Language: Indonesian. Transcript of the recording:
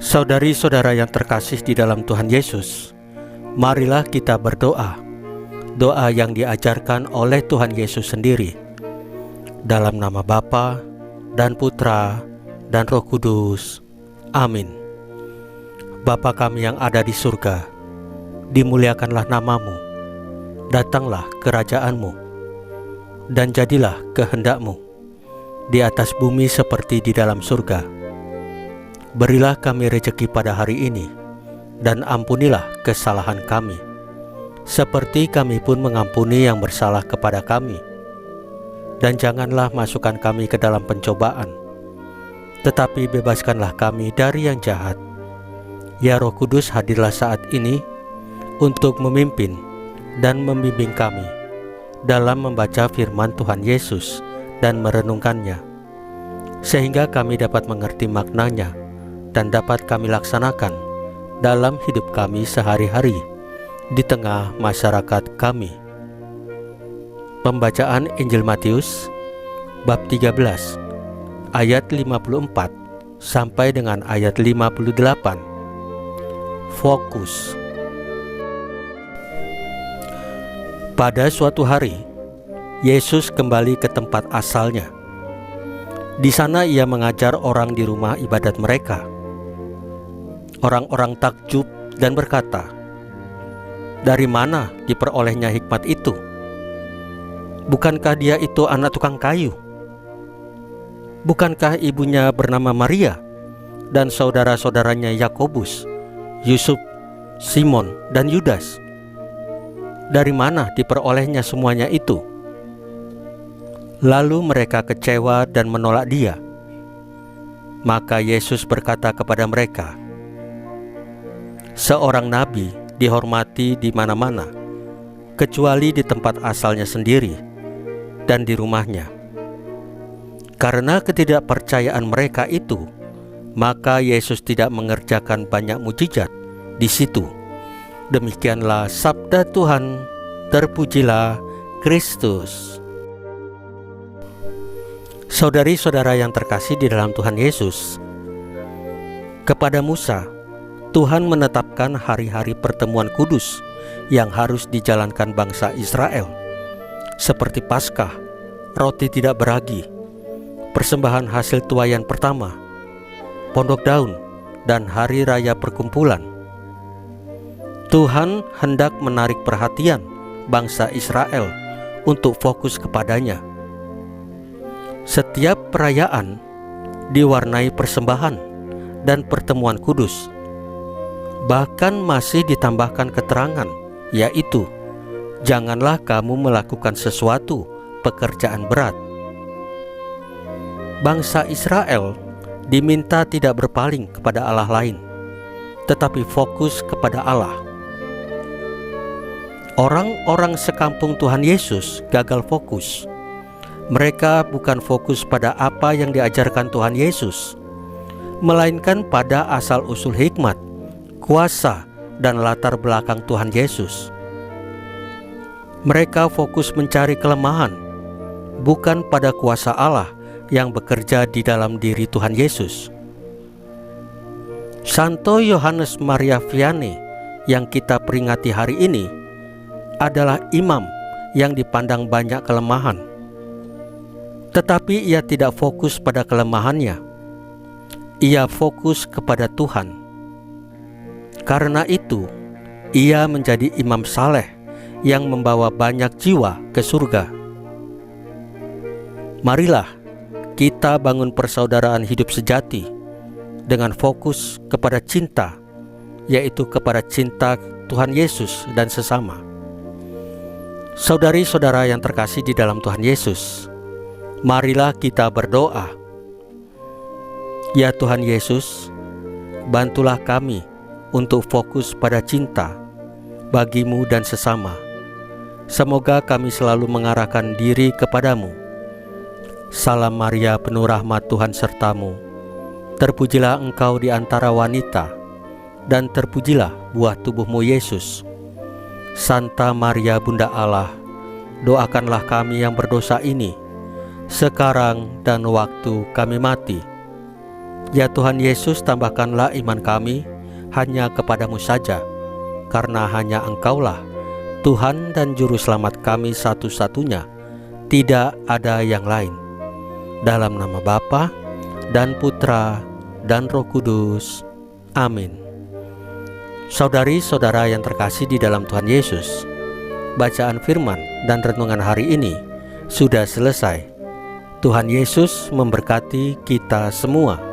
Saudari-saudara yang terkasih di dalam Tuhan Yesus, marilah kita berdoa, doa yang diajarkan oleh Tuhan Yesus sendiri. Dalam nama Bapa dan Putra dan Roh Kudus. Amin. Bapa kami yang ada di surga, dimuliakanlah namamu, datanglah kerajaanmu, dan jadilah kehendak-Mu di atas bumi seperti di dalam surga. Berilah kami rejeki pada hari ini, dan ampunilah kesalahan kami, seperti kami pun mengampuni yang bersalah kepada kami. Dan janganlah masukkan kami ke dalam pencobaan, tetapi bebaskanlah kami dari yang jahat. Ya Roh Kudus, hadirlah saat ini untuk memimpin dan membimbing kami dalam membaca firman Tuhan Yesus dan merenungkannya, sehingga kami dapat mengerti maknanya dan dapat kami laksanakan dalam hidup kami sehari-hari di tengah masyarakat kami. Pembacaan Injil Matius bab 13 ayat 54 sampai dengan ayat 58. Fokus. Pada suatu hari, Yesus kembali ke tempat asalnya. Di sana ia mengajar orang di rumah ibadat mereka. Orang-orang takjub dan berkata, "Dari mana diperolehnya hikmat itu? Bukankah dia itu anak tukang kayu? Bukankah ibunya bernama Maria dan saudara-saudaranya Yakobus, Yusuf, Simon, dan Yudas? Dari mana diperolehnya semuanya itu?" Lalu mereka kecewa dan menolak dia. Maka Yesus berkata kepada mereka, "Seorang nabi dihormati di mana-mana, kecuali di tempat asalnya sendiri dan di rumahnya." Karena ketidakpercayaan mereka itu, maka Yesus tidak mengerjakan banyak mujizat di situ. Demikianlah sabda Tuhan. Terpujilah Kristus. Saudari-saudara yang terkasih di dalam Tuhan Yesus, kepada Musa, Tuhan menetapkan hari-hari pertemuan kudus yang harus dijalankan bangsa Israel, seperti Paskah, roti tidak beragi, persembahan hasil tuaian pertama, pondok daun, dan hari raya perkumpulan. Tuhan hendak menarik perhatian bangsa Israel untuk fokus kepadanya. Setiap perayaan diwarnai persembahan dan pertemuan kudus. Bahkan masih ditambahkan keterangan, yaitu, "Janganlah kamu melakukan sesuatu pekerjaan berat." Bangsa Israel diminta tidak berpaling kepada Allah lain, tetapi fokus kepada Allah. Orang-orang sekampung Tuhan Yesus gagal fokus. Mereka bukan fokus pada apa yang diajarkan Tuhan Yesus, melainkan pada asal-usul hikmat, kuasa, dan latar belakang Tuhan Yesus. Mereka fokus mencari kelemahan, bukan pada kuasa Allah yang bekerja di dalam diri Tuhan Yesus. Santo Yohanes Maria Vianney yang kita peringati hari ini adalah imam yang dipandang banyak kelemahan, tetapi ia tidak fokus pada kelemahannya. Ia fokus kepada Tuhan. Karena itu, ia menjadi imam saleh yang membawa banyak jiwa ke surga. Marilah kita bangun persaudaraan hidup sejati dengan fokus kepada cinta, yaitu kepada cinta Tuhan Yesus dan sesama. Saudari-saudara yang terkasih di dalam Tuhan Yesus, marilah kita berdoa. Ya Tuhan Yesus, bantulah kami untuk fokus pada cinta bagimu dan sesama. Semoga kami selalu mengarahkan diri kepadamu. Salam Maria, penuh rahmat, Tuhan sertamu. Terpujilah engkau di antara wanita, dan terpujilah buah tubuhmu Yesus. Santa Maria Bunda Allah, doakanlah kami yang berdosa ini, sekarang dan waktu kami mati. Ya Tuhan Yesus, tambahkanlah iman kami hanya kepadamu saja, karena hanya Engkaulah Tuhan dan Juru Selamat kami satu-satunya, tidak ada yang lain. Dalam nama Bapa dan Putra dan Roh Kudus. Amin. Saudari-saudara yang terkasih di dalam Tuhan Yesus, bacaan firman dan renungan hari ini sudah selesai. Tuhan Yesus memberkati kita semua.